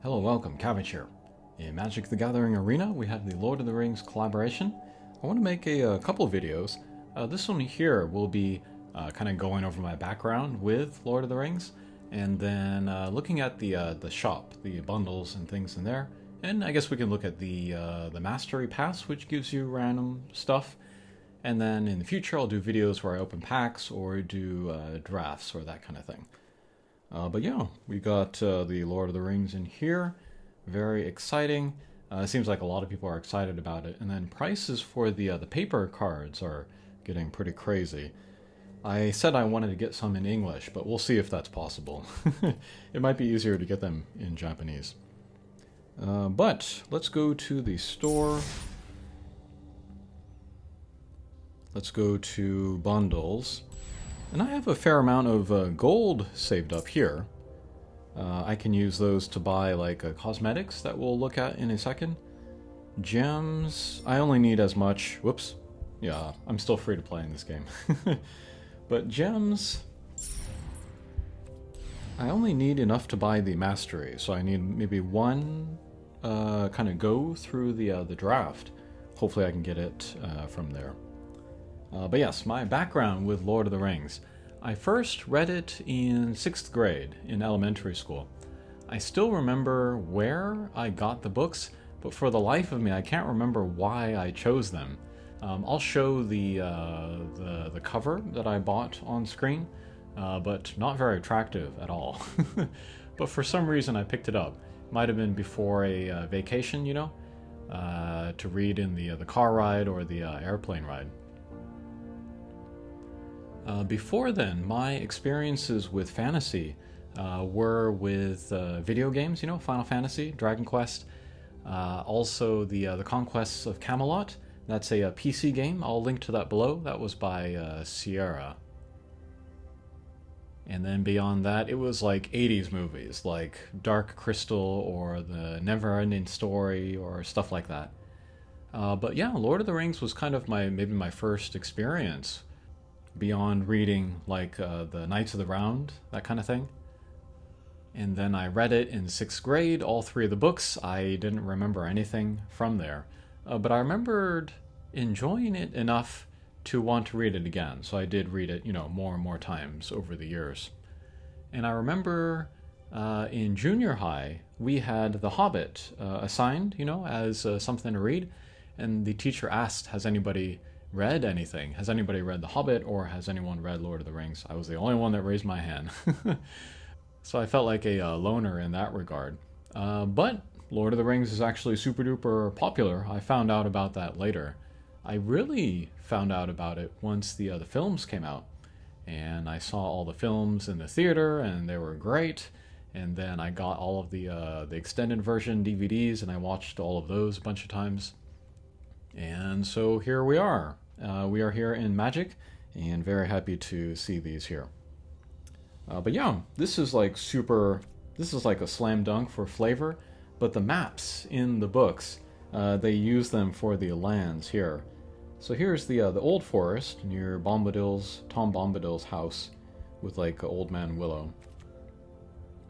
Hello, welcome, Cabbage here. In Magic the Gathering Arena, we have the Lord of the Rings collaboration. I want to make a couple videos. This one here will be kind of going over my background with Lord of the Rings, and then looking at the shop, the bundles and things in there. And I guess we can look at the Mastery Pass, which gives you random stuff. And then in the future, I'll do videos where I open packs or do drafts or that kind of thing. But yeah, we got the Lord of the Rings in here. Very exciting. It seems like a lot of people are excited about it. And then prices for the paper cards are getting pretty crazy. I said I wanted to get some in English, but we'll see if that's possible. It might be easier to get them in Japanese. But let's go to the store. Let's go to bundles. And I have a fair amount of gold saved up here. I can use those to buy like cosmetics that we'll look at in a second. Gems, I only need as much. Whoops. Yeah, I'm still free to play in this game. But gems, I only need enough to buy the mastery. So I need maybe one kind of go through the draft. Hopefully I can get it from there. But yes, my background with Lord of the Rings. I first read it in 6th grade in elementary school. I still remember where I got the books, but for the life of me, I can't remember why I chose them. I'll show the cover that I bought on screen, but not very attractive at all. But for some reason, I picked it up. Might have been before a vacation, you know, to read in the car ride or the airplane ride. Before then, my experiences with fantasy were with video games, you know, Final Fantasy, Dragon Quest, also the Conquests of Camelot. That's a PC game. I'll link to that below. That was by Sierra. And then beyond that, it was like 80s movies, like Dark Crystal or the Never-Ending Story or stuff like that. But yeah, Lord of the Rings was kind of maybe my first experience beyond reading like the Knights of the Round, that kind of thing. And then I read it in 6th grade, all 3 of the books. I didn't remember anything from there. But I remembered enjoying it enough to want to read it again. So I did read it, you know, more and more times over the years. And I remember in junior high, we had The Hobbit assigned, you know, as something to read. And the teacher asked, has anybody read anything? Has anybody read The Hobbit, or has anyone read Lord of the Rings? I was the only one that raised my hand. So I felt like a loner in that regard. But Lord of the Rings is actually super duper popular. I found out about that later. I really found out about it once the films came out. And I saw all the films in the theater, and they were great. And then I got all of the extended version DVDs, and I watched all of those a bunch of times. And so here we are. We are here in Magic, and very happy to see these here. But yeah, this is like a slam dunk for flavor, but the maps in the books, they use them for the lands here. So here's the Old Forest near Tom Bombadil's house with like Old Man Willow.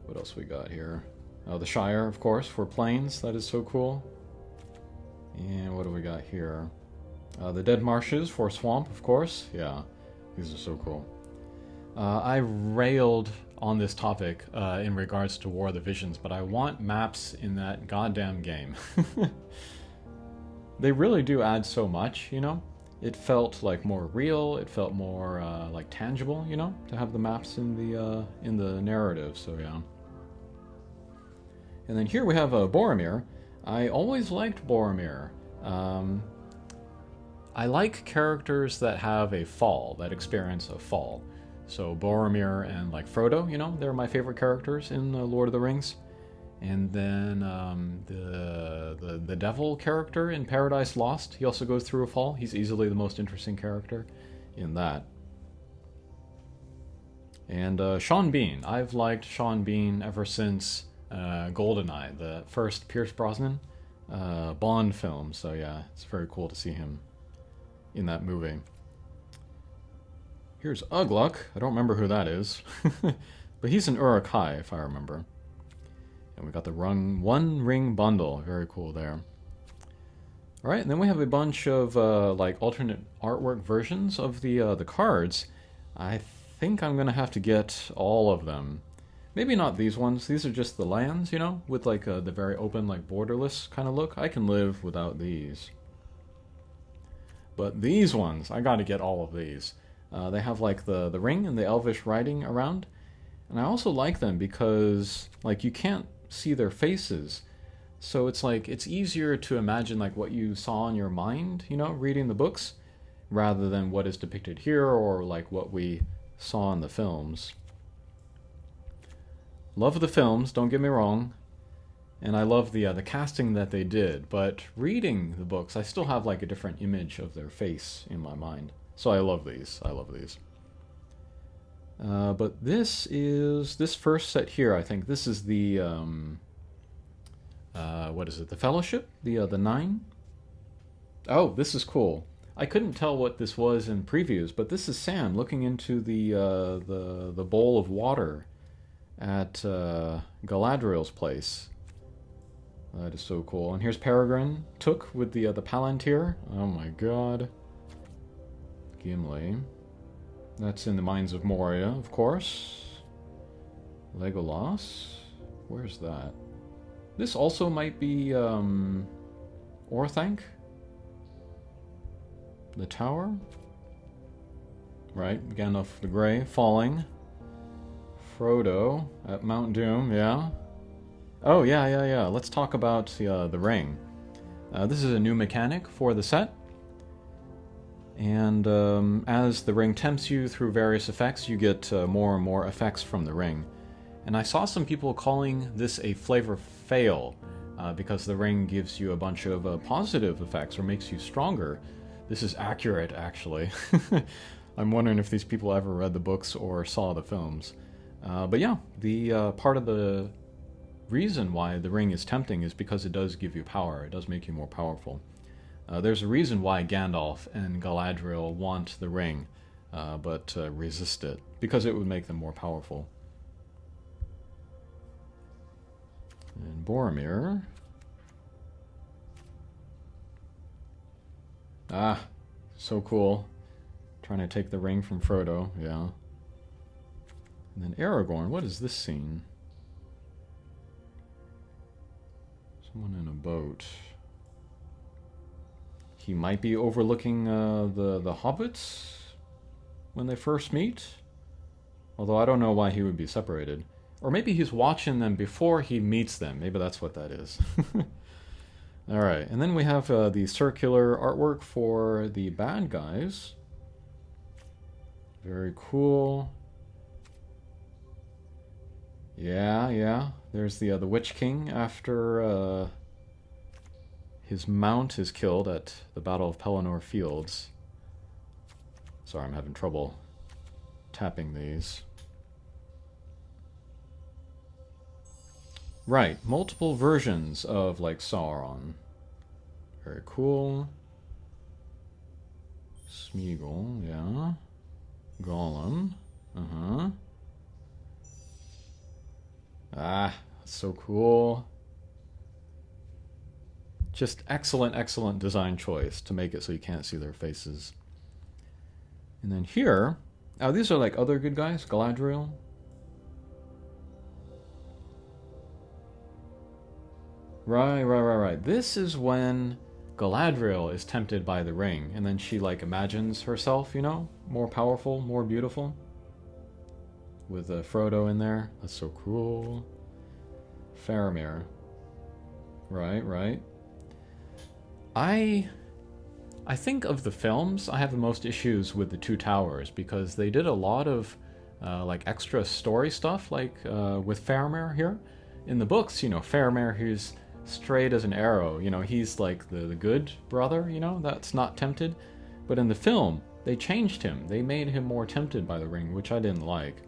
What else we got here? The Shire, of course, for plains. That is so cool. And what do we got here? The Dead Marshes for Swamp, of course. Yeah, these are so cool. I railed on this topic in regards to War of the Visions, but I want maps in that goddamn game. They really do add so much, you know? It felt like more real, it felt more like tangible, you know, to have the maps in the narrative, so yeah. And then here we have Boromir. I always liked Boromir. I like characters that have a fall, that experience a fall. So Boromir and like Frodo, you know, they're my favorite characters in Lord of the Rings. And then the devil character in Paradise Lost, he also goes through a fall. He's easily the most interesting character in that. And Sean Bean. I've liked Sean Bean ever since GoldenEye, the first Pierce Brosnan Bond film. So yeah, it's very cool to see him in that movie. Here's Ugluk. I don't remember who that is. But he's an Uruk-hai, if I remember. And we got the one ring bundle. Very cool there. All right, and then we have a bunch of like alternate artwork versions of the cards. I think I'm gonna have to get all of them. Maybe not these ones. These are just the lands, you know, with like the very open, like borderless kind of look. I can live without these. But these ones, I gotta get all of these. They have like the ring and the elvish writing around. And I also like them because like you can't see their faces. So it's like, it's easier to imagine like what you saw in your mind, you know, reading the books, rather than what is depicted here or like what we saw in the films. Love the films, don't get me wrong, and I love the casting that they did, but reading the books, I still have like a different image of their face in my mind. So I love these, I love these. But this first set here, I think this is the, what is it? The Fellowship? The 9? Oh, this is cool. I couldn't tell what this was in previews, but this is Sam looking into the bowl of water at Galadriel's place. That is so cool. And here's Peregrine Took with the Palantir. Oh my god. Gimli. That's in the Mines of Moria, of course. Legolas. Where's that? This also might be Orthanc. The Tower. Right, Gandalf the Grey falling. Frodo at Mount Doom, yeah. Oh, yeah. Let's talk about the ring. This is a new mechanic for the set. And as the ring tempts you through various effects, you get more and more effects from the ring. And I saw some people calling this a flavor fail, because the ring gives you a bunch of positive effects or makes you stronger. This is accurate, actually. I'm wondering if these people ever read the books or saw the films. But yeah, the part of the reason why the ring is tempting is because it does give you power. It does make you more powerful. There's a reason why Gandalf and Galadriel want the ring, but resist it, because it would make them more powerful. And Boromir. Ah, so cool. Trying to take the ring from Frodo, yeah. And then Aragorn, what is this scene? Someone in a boat. He might be overlooking the hobbits when they first meet. Although I don't know why he would be separated. Or maybe he's watching them before he meets them. Maybe that's what that is. Alright, and then we have the circular artwork for the bad guys. Very cool. Yeah. There's the Witch King after his mount is killed at the Battle of Pelennor Fields. Sorry, I'm having trouble tapping these. Right, multiple versions of, like, Sauron. Very cool. Smeagol, yeah. Gollum, Ah, so cool. Just excellent design choice to make it so you can't see their faces. And then here, oh, these are like other good guys, Galadriel. Right. This is when Galadriel is tempted by the ring, and then she like imagines herself, you know, more powerful, more beautiful. With Frodo in there. That's so cool. Faramir. Right. I think of the films, I have the most issues with the Two Towers, because they did a lot of like extra story stuff, like with Faramir here. In the books, you know, Faramir, he's straight as an arrow, you know, he's like the good brother, you know, that's not tempted. But in the film, they changed him. They made him more tempted by the ring, which I didn't like.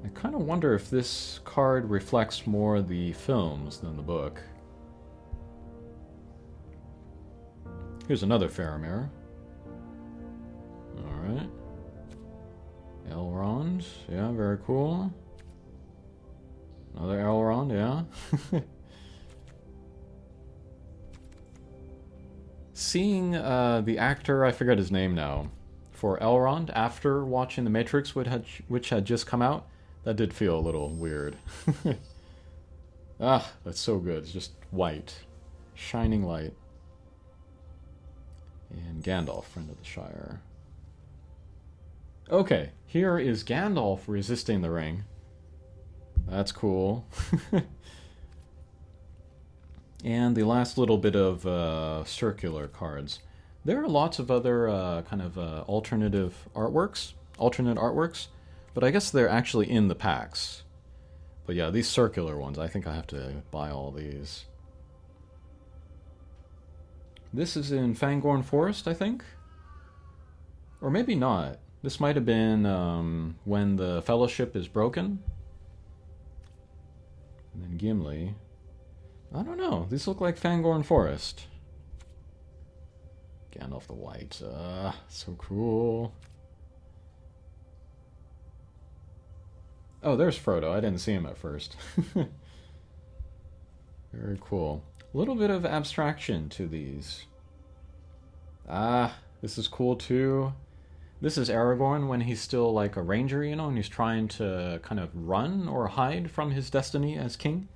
I kind of wonder if this card reflects more the films than the book. Here's another Faramir. Alright. Elrond. Yeah, very cool. Seeing the actor, I forget his name now, for Elrond after watching The Matrix, which had just come out, that did feel a little weird. Ah, that's so good. It's just white. Shining light. And Gandalf, friend of the Shire. Okay, here is Gandalf resisting the ring. That's cool. And the last little bit of circular cards. There are lots of other kind of alternate artworks, but I guess they're actually in the packs. But yeah, these circular ones, I think I have to buy all these. This is in Fangorn Forest, I think? Or maybe not. This might have been when the Fellowship is broken. And then Gimli. I don't know. These look like Fangorn Forest. Gandalf the White. So cool. Oh, there's Frodo. I didn't see him at first. Very cool. A little bit of abstraction to these. This is cool too. This is Aragorn when he's still like a ranger, you know, and he's trying to kind of run or hide from his destiny as king.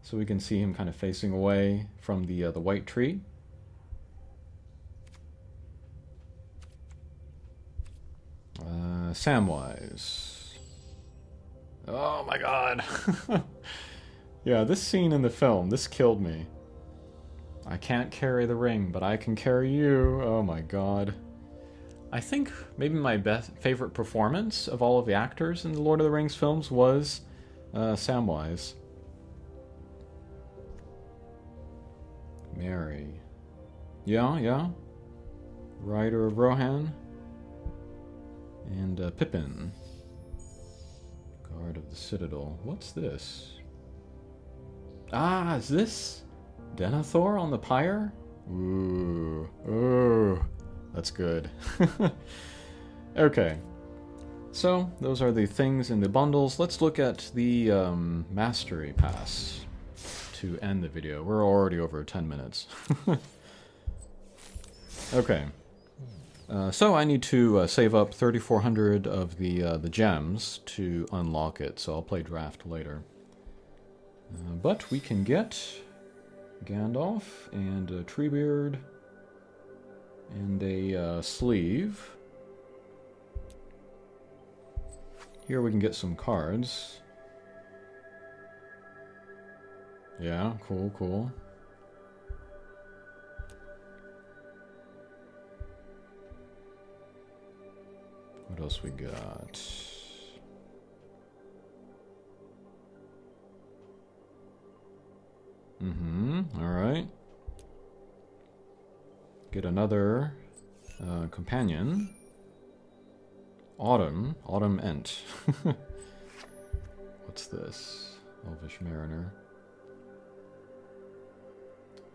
So we can see him kind of facing away from the white tree. Samwise. Oh my god. Yeah, this scene in the film, this killed me. I can't carry the ring, but I can carry you. Oh my god. I think maybe my favorite performance of all of the actors in the Lord of the Rings films was Samwise. Merry. Yeah. Rider of Rohan. And Pippin. Guard of the Citadel. What's this? Is this Denethor on the pyre? Ooh, that's good. Okay, so those are the things in the bundles. Let's look at the Mastery Pass to end the video. We're already over 10 minutes. Okay, so I need to save up 3,400 of the gems to unlock it, so I'll play draft later. But we can get Gandalf and a Treebeard and a sleeve. Here we can get some cards. Yeah, cool. What else we got? Alright. Get another companion. Autumn Ent. What's this? Elvish Mariner.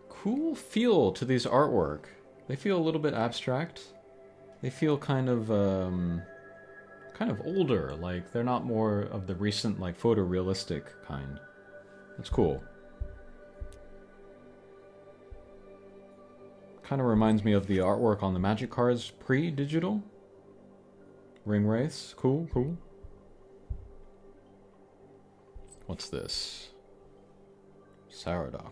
Cool feel to these artwork. They feel a little bit abstract. They feel kind of older, like they're not more of the recent, like, photorealistic kind. That's cool. Kind of reminds me of the artwork on the Magic cards pre-digital. Ring Wraiths, cool. What's this? Saradoc.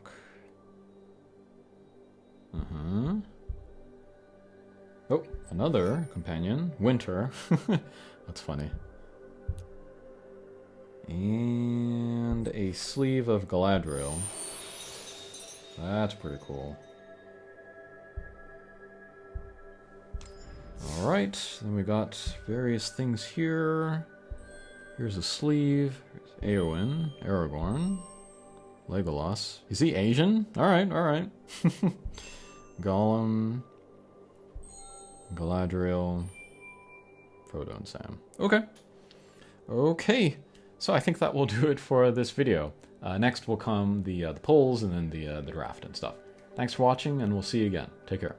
Oh, another companion. Winter. That's funny. And a sleeve of Galadriel. That's pretty cool. Alright, then we got various things here. Here's a sleeve. Here's Éowyn, Aragorn, Legolas. Is he Asian? Alright. Gollum, Galadriel, Frodo and Sam. Okay. So I think that will do it for this video. Next will come the polls and then the draft and stuff. Thanks for watching, and we'll see you again. Take care.